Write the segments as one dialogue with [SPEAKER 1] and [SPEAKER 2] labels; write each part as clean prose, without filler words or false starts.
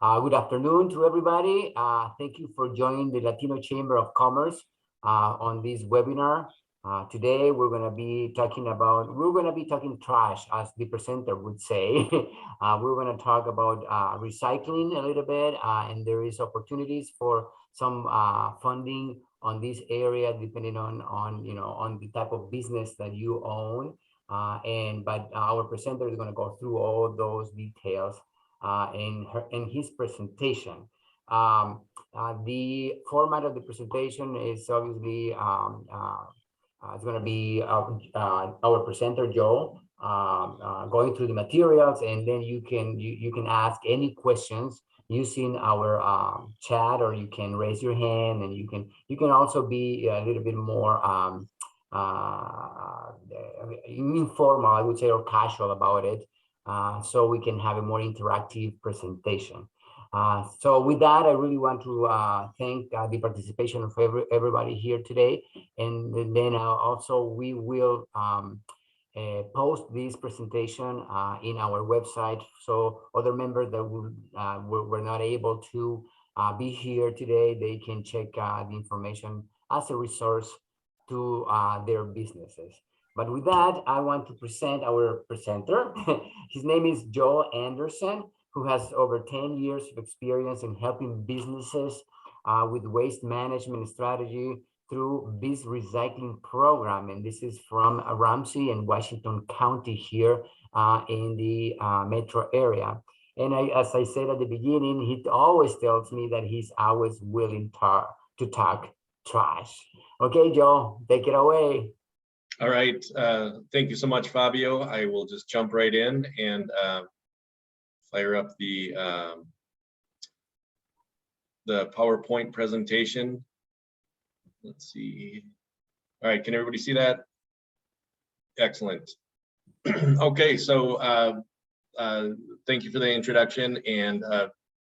[SPEAKER 1] Good afternoon to everybody. Thank you for joining the Latino Chamber of Commerce on this webinar. Today we're gonna be talking trash, as the presenter would say. We're gonna talk about recycling a little bit, and there is opportunities for some funding on this area, depending on the type of business that you own. But our presenter is gonna go through all those details in his presentation. The format of the presentation is obviously it's going to be our presenter Joe going through the materials, and then you can ask any questions using our chat, or you can raise your hand, and you can also be a little bit more informal, I would say, or casual about it. So we can have a more interactive presentation. So with that, I really want to thank the participation of everybody here today. And then also we will post this presentation in our website, so other members that were not able to be here today, they can check the information as a resource to their businesses. But with that, I want to present our presenter. His name is Joe Anderson, who has over 10 years of experience in helping businesses with waste management strategy through BizRecycling program. And this is from Ramsey and Washington County here in the metro area. And as I said at the beginning, he always tells me that he's always willing to talk trash. Okay, Joe, take it away.
[SPEAKER 2] All right, thank you so much, Fabio. I will just jump right in and fire up the PowerPoint presentation. Let's see. All right, can everybody see that? Excellent. Okay, so thank you for the introduction. And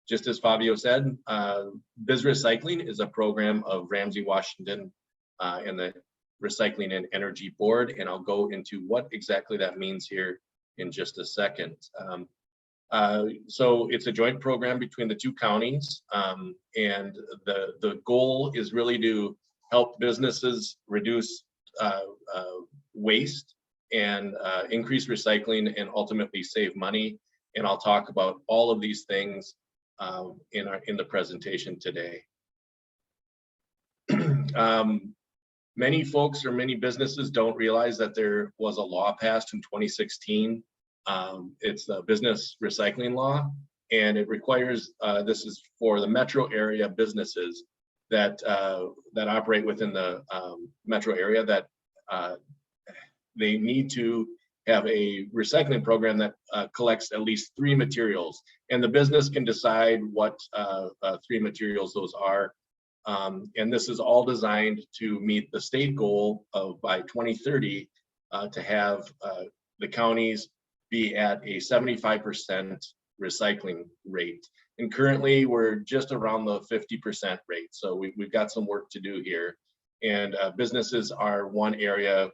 [SPEAKER 2] just as Fabio said, BizRecycling is a program of Ramsey, Washington, and the Recycling and Energy Board, and I'll go into what exactly that means here in just a second. So it's a joint program between the two counties, and the goal is really to help businesses reduce waste and increase recycling and ultimately save money. And I'll talk about all of these things in the presentation today. Many folks or many businesses don't realize that there was a law passed in 2016. It's the business recycling law, and it requires, this is for the metro area businesses that operate within the metro area, that they need to have a recycling program that collects at least 3 materials, and the business can decide what 3 materials those are. And this is all designed to meet the state goal of by 2030 to have the counties be at a 75% recycling rate. And currently we're just around the 50% rate. So we've got some work to do here. And businesses are one area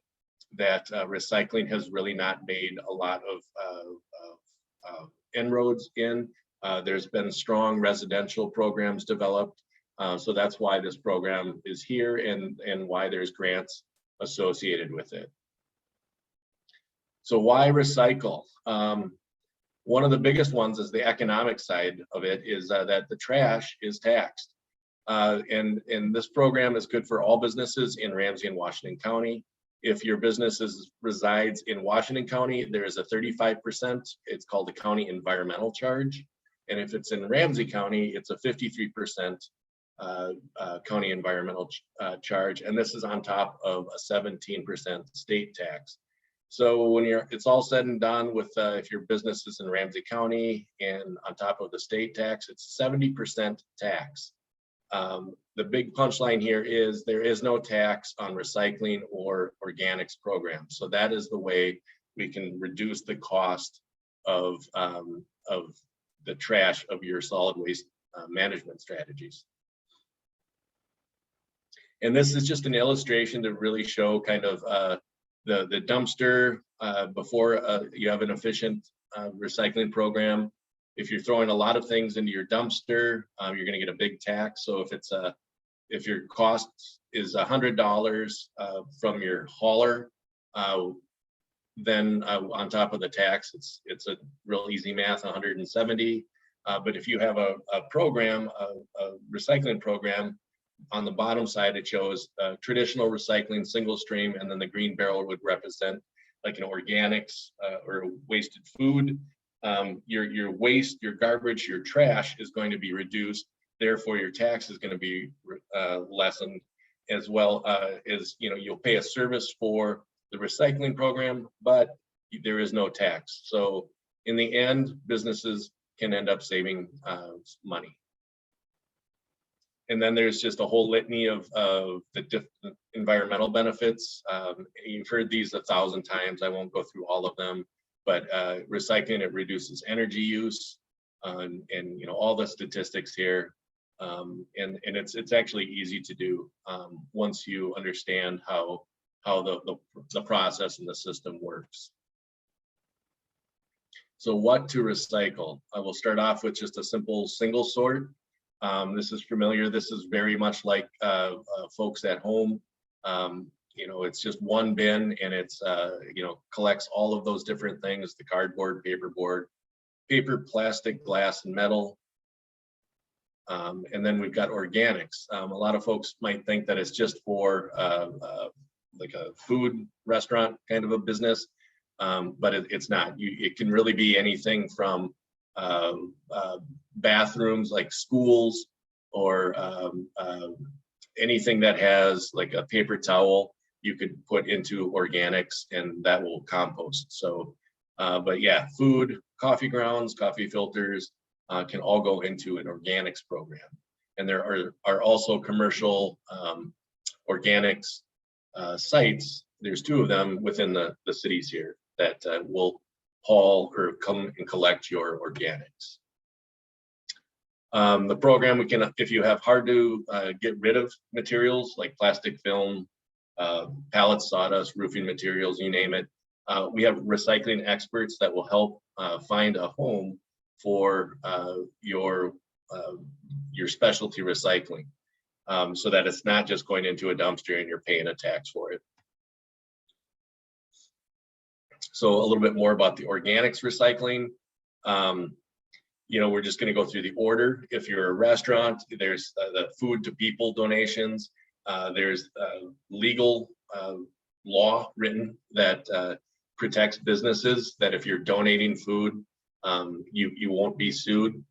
[SPEAKER 2] that recycling has really not made a lot of inroads in. There's been strong residential programs developed. So that's why this program is here, and why there's grants associated with it. So why recycle? One of the biggest ones is the economic side of it, is that the trash is taxed. And this program is good for all businesses in Ramsey and Washington County. If your business resides in Washington County, there is a 35%, it's called the county environmental charge. And if it's in Ramsey County, it's a 53% county environmental charge, and this is on top of a 17% state tax. So when it's all said and done with if your business is in Ramsey County and on top of the state tax, it's 70% tax. The big punchline here is there is no tax on recycling or organics programs. So that is the way we can reduce the cost of the trash of your solid waste management strategies. And this is just an illustration to really show kind of the dumpster before you have an efficient recycling program. If you're throwing a lot of things into your dumpster, you're going to get a big tax. So if your cost is $100 from your hauler, then on top of the tax, it's a real easy math, 170. But if you have a program, a recycling program, on the bottom side it shows traditional recycling, single stream, and then the green barrel would represent like an organics or wasted food. Your waste, your garbage, your trash is going to be reduced. Therefore, your tax is going to be lessened, as well as you'll pay a service for the recycling program, but there is no tax. So in the end, businesses can end up saving money. And then there's just a whole litany of the different environmental benefits. You've heard these 1,000 times. I won't go through all of them, but recycling, it reduces energy use, and all the statistics here. And it's actually easy to do once you understand how the process and the system works. So what to recycle? I will start off with just a simple single sort. This is familiar. This is very much like folks at home. It's just one bin, and it's collects all of those different things: the cardboard, paper, plastic, glass, and metal. And then we've got organics. A lot of folks might think that it's just for like a food restaurant kind of a business, but it's not. It can really be anything from bathrooms like schools, or anything that has like a paper towel you could put into organics, and that will compost. So, but yeah, food, coffee grounds, coffee filters can all go into an organics program. And there are also commercial organics sites. There's 2 of them within the cities here that will haul or come and collect your organics. The program, if you have hard to get rid of materials like plastic film, pallets, sawdust, roofing materials, you name it, we have recycling experts that will help find a home for your specialty recycling, so that it's not just going into a dumpster and you're paying a tax for it. So a little bit more about the organics recycling. We're just going to go through the order. If you're a restaurant, there's the food to people donations. There's legal law written that protects businesses, that if you're donating food, you won't be sued.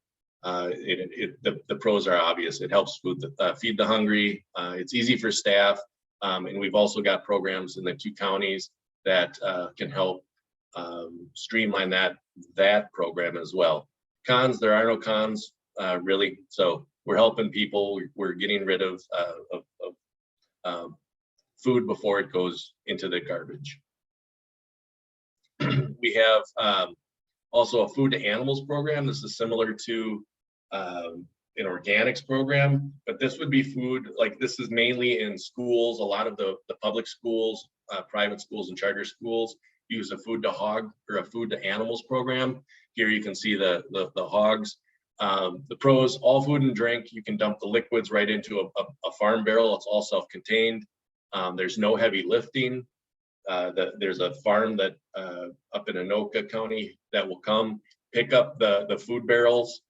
[SPEAKER 2] The pros are obvious. It helps feed the hungry. It's easy for staff, and we've also got programs in the 2 counties that can help streamline that program as well. Cons, there are no cons really. So we're helping people. We're getting rid of food before it goes into the garbage. We have also a food to animals program. This is similar to an organics program, but this would be food, like this is mainly in schools. A lot of the public schools, private schools, and charter schools use a food to hog or a food to animals program. Here you can see the hogs. The pros: all food and drink. You can dump the liquids right into a farm barrel. It's all self-contained. There's no heavy lifting. There's a farm that up in Anoka County that will come pick up the food barrels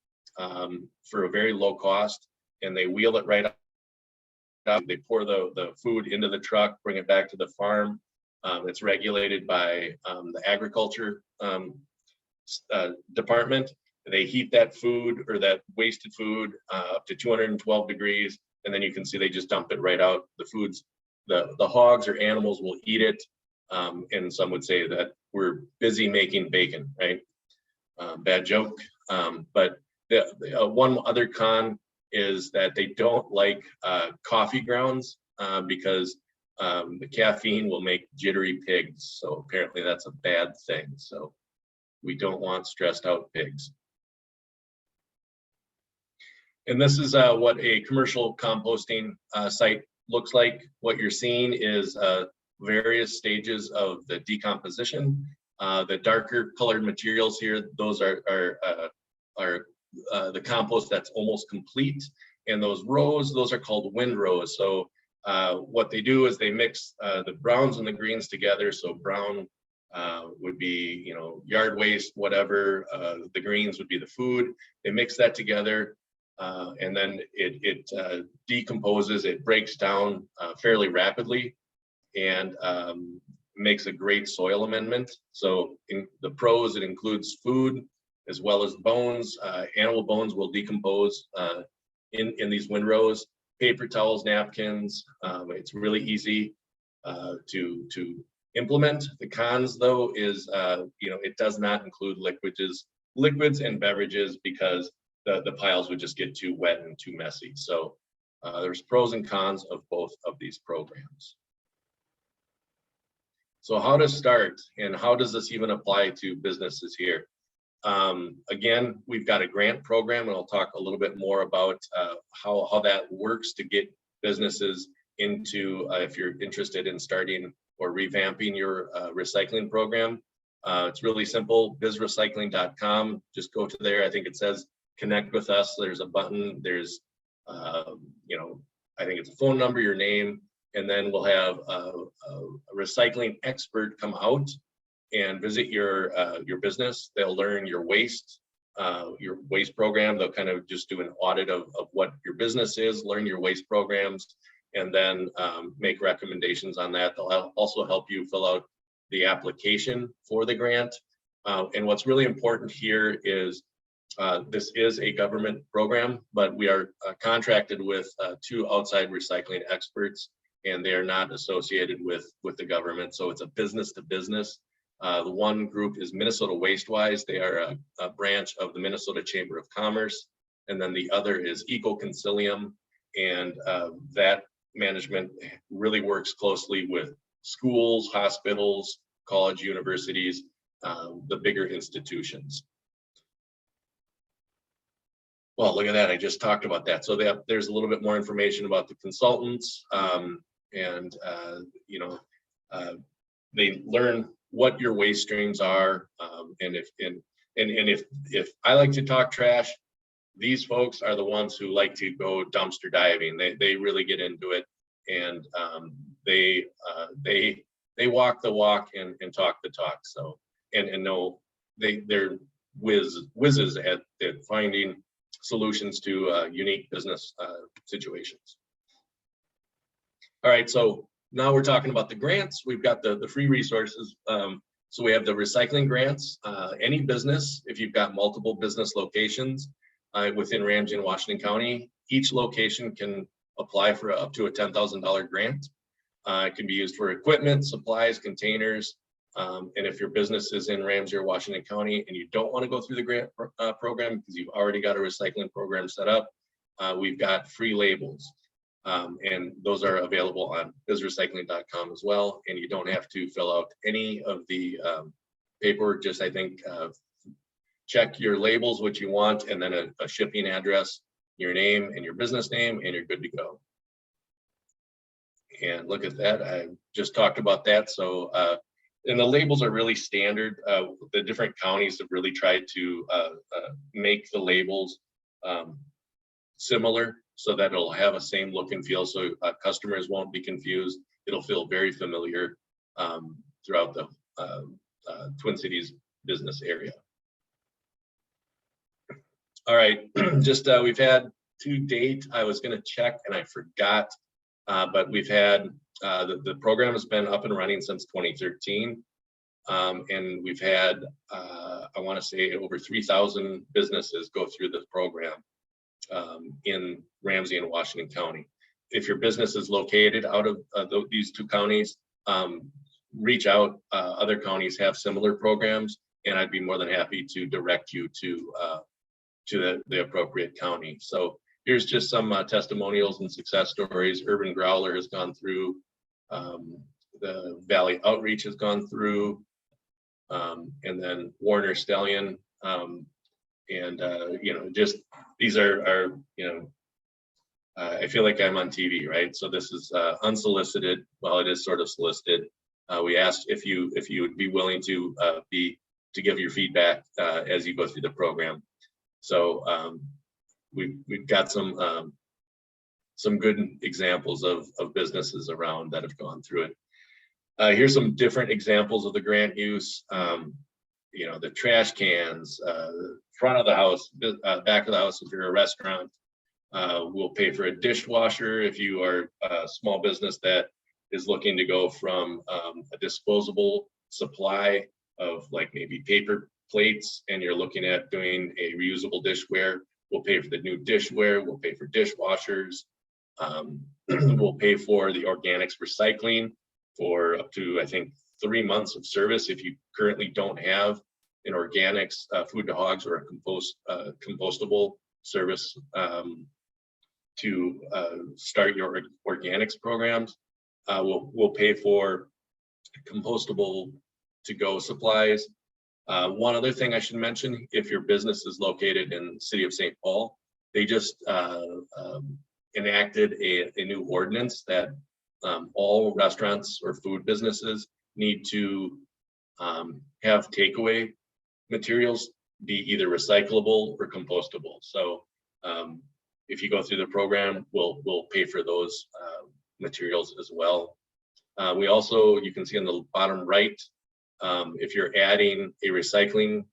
[SPEAKER 2] for a very low cost, and they wheel it right up. They pour the food into the truck, bring it back to the farm. It's regulated by the agriculture department. They heat that food, or that wasted food, up to 212 degrees, and then you can see they just dump it right out. The hogs or animals will eat it, and some would say that we're busy making bacon, right? Bad joke. But one other con is that they don't like coffee grounds because the caffeine will make jittery pigs. So apparently that's a bad thing. So we don't want stressed out pigs. And this is what a commercial composting site looks like. What you're seeing is various stages of the decomposition. The darker colored materials here, those are the compost that's almost complete. And those rows, those are called windrows. So what they do is they mix the browns and the greens together. So brown would be, yard waste, whatever. The greens would be the food. They mix that together, and then it decomposes. It breaks down fairly rapidly, and makes a great soil amendment. So in the pros, it includes food as well as bones. Animal bones will decompose in these windrows. Paper towels, napkins. It's really easy to implement. The cons, though, is it does not include liquids and beverages, because the piles would just get too wet and too messy. So there's pros and cons of both of these programs. So how to start, and how does this even apply to businesses here? Again, we've got a grant program, and I'll talk a little bit more about how that works to get businesses into, if you're interested in starting or revamping your recycling program. It's really simple, bizrecycling.com. Just go to there. I think it says connect with us. There's a button. There's, I think it's a phone number, your name, and then we'll have a recycling expert come out and visit your business. They'll learn your waste program. They'll kind of just do an audit of what your business is, learn your waste programs, and then make recommendations on that. They'll also help you fill out the application for the grant. And what's really important here is this is a government program, but we are contracted with 2 outside recycling experts, and they are not associated with the government. So it's a business to business. The one group is Minnesota Wastewise. They are a branch of the Minnesota Chamber of Commerce. And then the other is Eco-Concilium. And that management really works closely with schools, hospitals, college, universities, the bigger institutions. Well, look at that. I just talked about that. So there's a little bit more information about the consultants, they learn what your waste streams are. And if I like to talk trash, these folks are the ones who like to go dumpster diving. They really get into it, and they walk the walk and talk the talk. So and know they're whizzes at finding solutions to unique business situations. All right, so now we're talking about the grants. We've got the free resources. So we have the recycling grants. Any business, if you've got multiple business locations within Ramsey and Washington County, each location can apply for up to a $10,000 grant. It can be used for equipment, supplies, containers. And if your business is in Ramsey or Washington County and you don't want to go through the grant program because you've already got a recycling program set up, we've got free labels. And those are available on bizrecycling.com as well. And you don't have to fill out any of the paperwork, just I think check your labels, what you want, and then a shipping address, your name and your business name, and you're good to go. And look at that, I just talked about that. So, and the labels are really standard. The different counties have really tried to make the labels similar so that it'll have a same look and feel, so customers won't be confused. It'll feel very familiar throughout the Twin Cities business area. All right, just we've had to date, I was gonna check and I forgot, but we've had, the program has been up and running since 2013. And we've had, I wanna say over 3,000 businesses go through this program in Ramsey and Washington County. If your business is located out of these 2 counties, reach out. Other counties have similar programs, and I'd be more than happy to direct you to the appropriate county. So here's just some testimonials and success stories. Urban Growler has gone through, the Valley Outreach has gone through, and then Warner Stallion, just these are I feel like I'm on TV, right? So this is unsolicited. Well, it is sort of solicited. We asked if you would be willing to give your feedback as you go through the program. So we've got some good examples of businesses around that have gone through it. Here's some different examples of the grant use. The trash cans, front of the house, back of the house if you're a restaurant. We'll pay for a dishwasher if you are a small business that is looking to go from a disposable supply of like maybe paper plates and you're looking at doing a reusable dishware. We'll pay for the new dishware. We'll pay for dishwashers. We'll pay for the organics recycling for up to, I think, 3 months of service if you currently don't have an organics food to hogs or a compostable service to start your organics programs. We'll pay for compostable to-go supplies. One other thing I should mention, if your business is located in the city of St. Paul, they just enacted a new ordinance that all restaurants or food businesses need to have takeaway materials be either recyclable or compostable. So if you go through the program, we'll pay for those materials as well. We also, you can see on the bottom right, if you're adding a recycling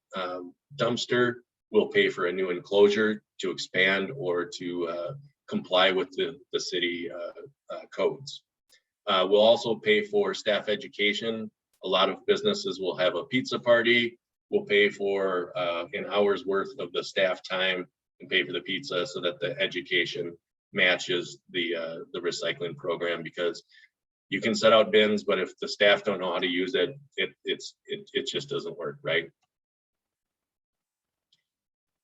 [SPEAKER 2] dumpster, we'll pay for a new enclosure to expand or to comply with the city codes. We'll also pay for staff education. A lot of businesses will have a pizza party. We'll pay for an hour's worth of the staff time and pay for the pizza so that the education matches the recycling program, because you can set out bins, but if the staff don't know how to use it, it just doesn't work, right?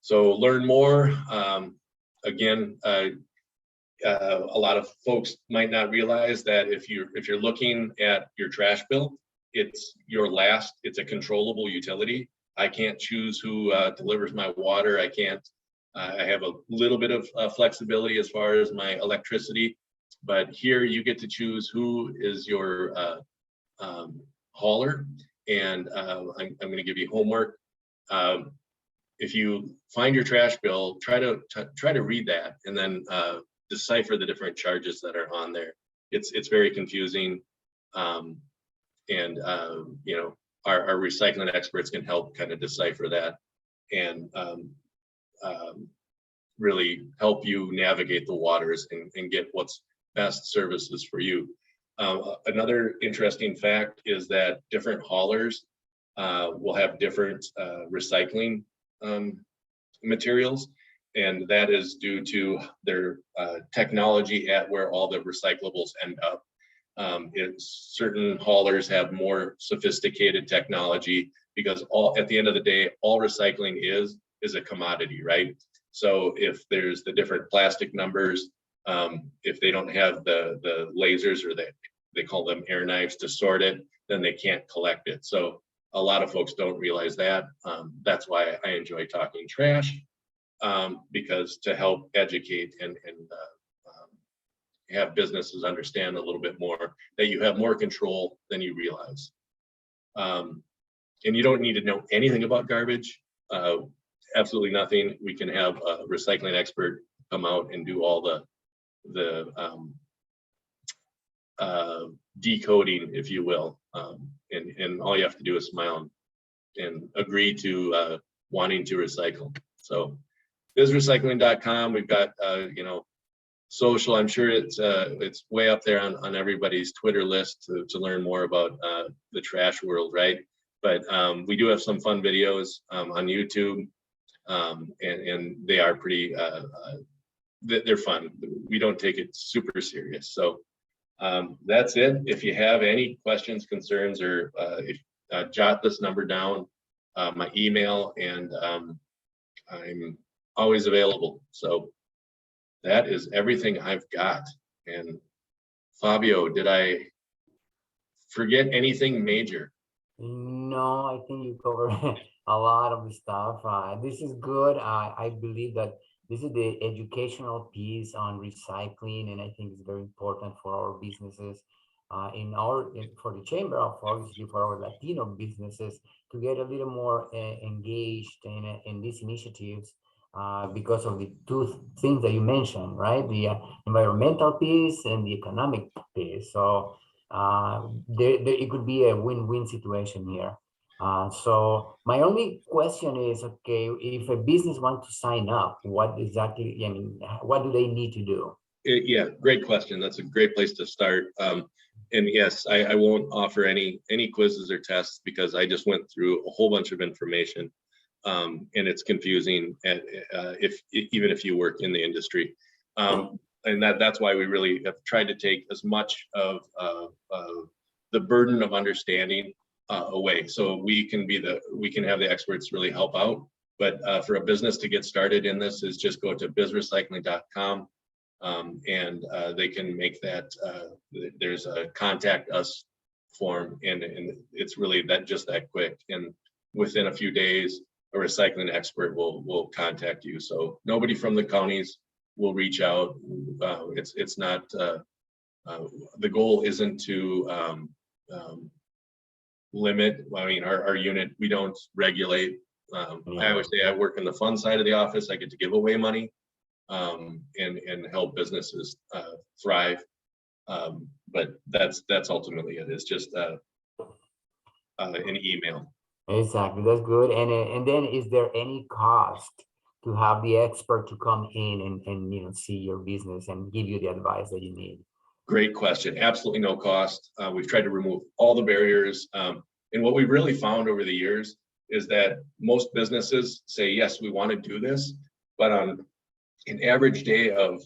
[SPEAKER 2] So learn more. Again, a lot of folks might not realize that if you're looking at your trash bill, it's a controllable utility. I can't choose who delivers my water. I have a little bit of flexibility as far as my electricity, but here you get to choose who is your hauler. And I'm going to give you homework. If you find your trash bill, try to read that and then decipher the different charges that are on there. It's very confusing, and our recycling experts can help kind of decipher that and really help you navigate the waters and get what's best services for you. Another interesting fact is that different haulers will have different recycling materials, and that is due to their technology at where all the recyclables end up. Certain haulers have more sophisticated technology because at the end of the day, all recycling is a commodity, right? So if there's the different plastic numbers, if they don't have the lasers, or they call them air knives, to sort it, then they can't collect it. So a lot of folks don't realize that. That's why I enjoy talking trash, because to help educate and have businesses understand a little bit more that you have more control than you realize. And you don't need to know anything about garbage, absolutely nothing. We can have a recycling expert come out and do all the decoding, if you will, and all you have to do is smile and agree to wanting to recycle. So bizrecycling.com, we've got social. I'm sure it's way up there on everybody's Twitter list to learn more about the trash world, right? But we do have some fun videos on YouTube, and they are pretty they're fun. We don't take it super serious. So that's it. If you have any questions, concerns, or jot this number down, my email, and I'm always available. So that is everything I've got. And Fabio, did I forget anything major?
[SPEAKER 1] No, I think you covered a lot of the stuff. This is good. I believe that this is the educational piece on recycling, and I think it's very important for our businesses, for the Chamber of, obviously, for our Latino businesses to get a little more engaged in these initiatives. because of the two things that you mentioned, right? The environmental piece and the economic piece. So it could be a win-win situation here. So my only question is, okay, if a business wants to sign up, what exactly, I mean, what do they need to do?
[SPEAKER 2] Yeah, great question. That's a great place to start. And yes, I won't offer any quizzes or tests because I just went through a whole bunch of information, and it's confusing. And if even if you work in the industry, and that's why we really have tried to take as much of the burden of understanding away, so we can have the experts really help out. But for a business to get started in this is just go to bizrecycling.com. And they can make that, there's a contact us form, and it's really just that quick. And within a few days, a recycling expert will contact you. So nobody from the counties will reach out. It's not, the goal isn't to limit. I mean, our unit, we don't regulate. I always say I work in the fun side of the office. I get to give away money. And help businesses thrive. But that's ultimately it. It's just an email.
[SPEAKER 1] Exactly, that's good. And then is there any cost to have the expert to come in and see your business and give you the advice that you need?
[SPEAKER 2] Great question. Absolutely no cost. We've tried to remove all the barriers. And what we really found over the years is that most businesses say, yes, we want to do this, but on an average day of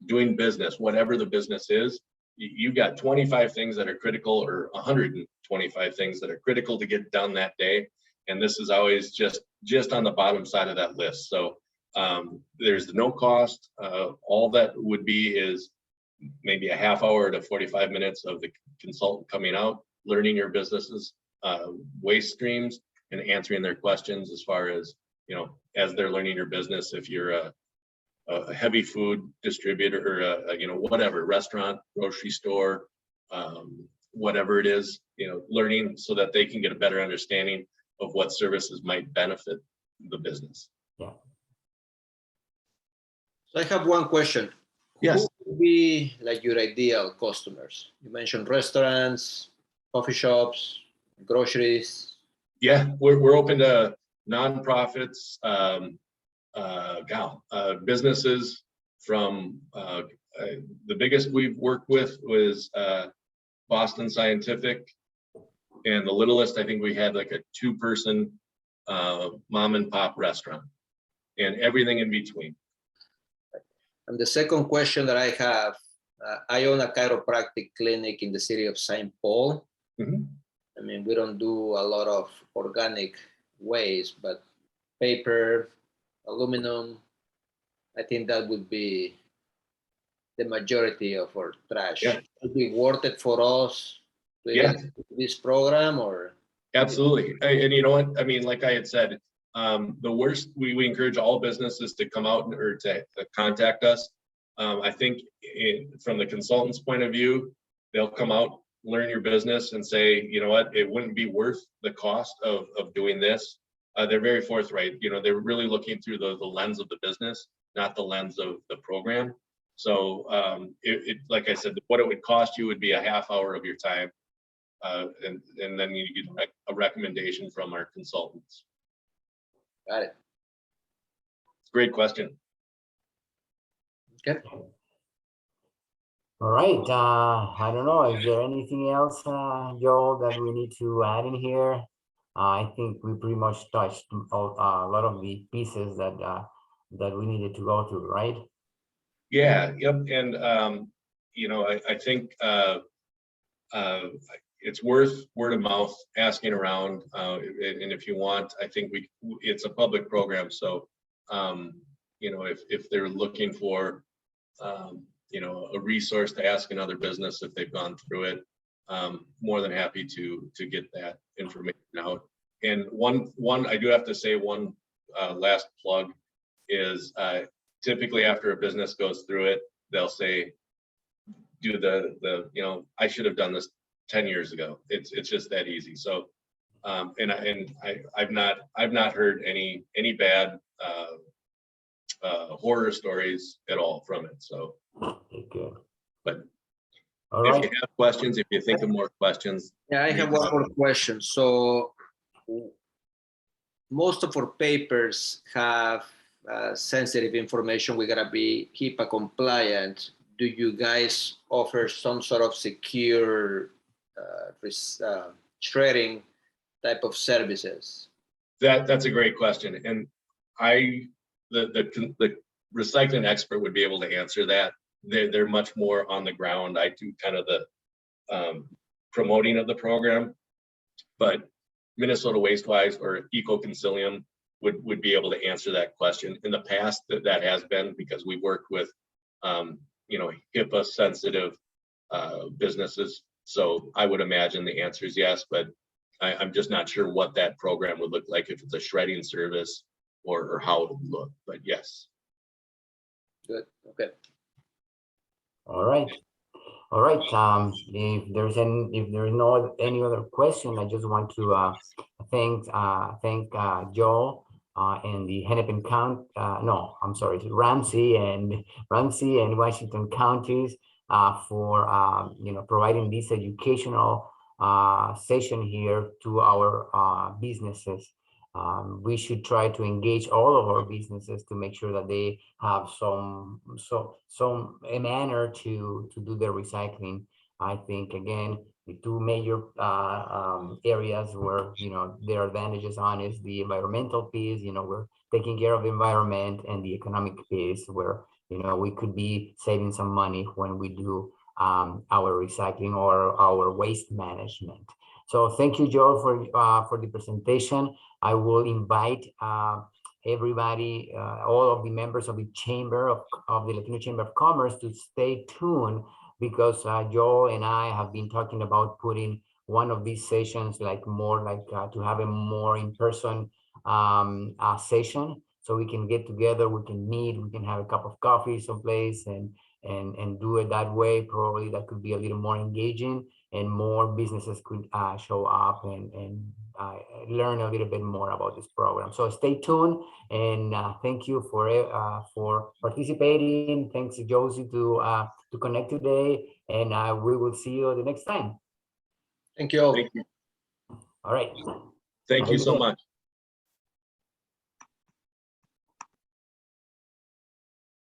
[SPEAKER 2] doing business, whatever the business is, you've got 25 things that are critical, or 125 things that are critical to get done that day. And this is always just on the bottom side of that list. So there's no cost. All that would be is maybe a half hour to 45 minutes of the consultant coming out, learning your business's waste streams and answering their questions as far as, as they're learning your business. If you're a heavy food distributor, or whatever, restaurant, grocery store, whatever it is, learning so that they can get a better understanding of what services might benefit the business.
[SPEAKER 1] Yeah.
[SPEAKER 3] So I have one question.
[SPEAKER 2] Yes.
[SPEAKER 3] Who would be like your ideal customers? You mentioned restaurants, coffee shops, groceries.
[SPEAKER 2] Yeah, we're open to nonprofits, businesses from the biggest we've worked with was Boston Scientific, and the littlest I think we had like a 2-person mom and pop restaurant, and everything in between.
[SPEAKER 3] And the second question that I have, I own a chiropractic clinic in the city of St. Paul.
[SPEAKER 2] Mm-hmm.
[SPEAKER 3] I mean, we don't do a lot of organic waste, but paper, aluminum, I think that would be the majority of our trash.
[SPEAKER 2] Yeah.
[SPEAKER 3] Would be worth it for us to
[SPEAKER 2] Yeah.
[SPEAKER 3] this program, or?
[SPEAKER 2] Absolutely. And you know what? I mean, like I had said, the worst, we encourage all businesses to come out or to contact us. I think from the consultant's point of view, they'll come out, learn your business and say, you know what, it wouldn't be worth the cost of doing this. They're very forthright. They're really looking through the lens of the business, not the lens of the program. So like I said, what it would cost you would be a half hour of your time. And then you get a recommendation from our consultants.
[SPEAKER 3] Got it.
[SPEAKER 2] Great question.
[SPEAKER 3] Okay.
[SPEAKER 1] All right. I don't know. Is there anything else, Joel, that we need to add in here? I think we pretty much touched a lot of the pieces that we needed to go through, right?
[SPEAKER 2] Yeah. Yep. And I think it's worth word of mouth, asking around, and if you want, I think it's a public program, so if they're looking for a resource to ask another business if they've gone through it, more than happy to get that information out. And one I do have to say, one last plug is typically after a business goes through it, they'll say, do the I should have done this 10 years ago. It's just that easy. So and I've not heard any bad horror stories at all from it. So,
[SPEAKER 1] Okay, good.
[SPEAKER 2] but
[SPEAKER 1] All
[SPEAKER 2] if
[SPEAKER 1] right.
[SPEAKER 2] you have questions, if you think of more questions.
[SPEAKER 3] Yeah, I have one more question. So most of our papers have sensitive information. We gotta be HIPAA compliant. Do you guys offer some sort of secure shredding type of services?
[SPEAKER 2] That's a great question, and the recycling expert would be able to answer that. They're much more on the ground. I do kind of the promoting of the program, but Minnesota Wastewise or EcoConsilium would be able to answer that question. In the past, that has been because we worked with HIPAA sensitive businesses. So I would imagine the answer is yes, but I'm just not sure what that program would look like, if it's a shredding service or how it would look, but yes.
[SPEAKER 3] Good, okay.
[SPEAKER 1] All right. All right. If there's no any other question, I just want to thank Joel and the Hennepin County. No, I'm sorry, Ramsey and Washington counties for providing this educational session here to our businesses. We should try to engage all of our businesses to make sure that they have a manner to do their recycling. I think again, the two major areas where there are advantages on is the environmental piece. We're taking care of the environment, and the economic piece where we could be saving some money when we do our recycling or our waste management. So thank you, Joe, for the presentation. I will invite everybody, all of the members of the chamber of the Latino Chamber of Commerce to stay tuned, because Joe and I have been talking about putting one of these sessions to have a more in-person session, so we can get together, we can meet, we can have a cup of coffee someplace and do it that way. Probably that could be a little more engaging, and more businesses could show up and learn a little bit more about this program. So stay tuned, and thank you for participating. Thanks, Josie, to connect today, and we will see you the next time.
[SPEAKER 3] Thank you all.
[SPEAKER 2] Thank you.
[SPEAKER 1] All right.
[SPEAKER 2] Thank you so much.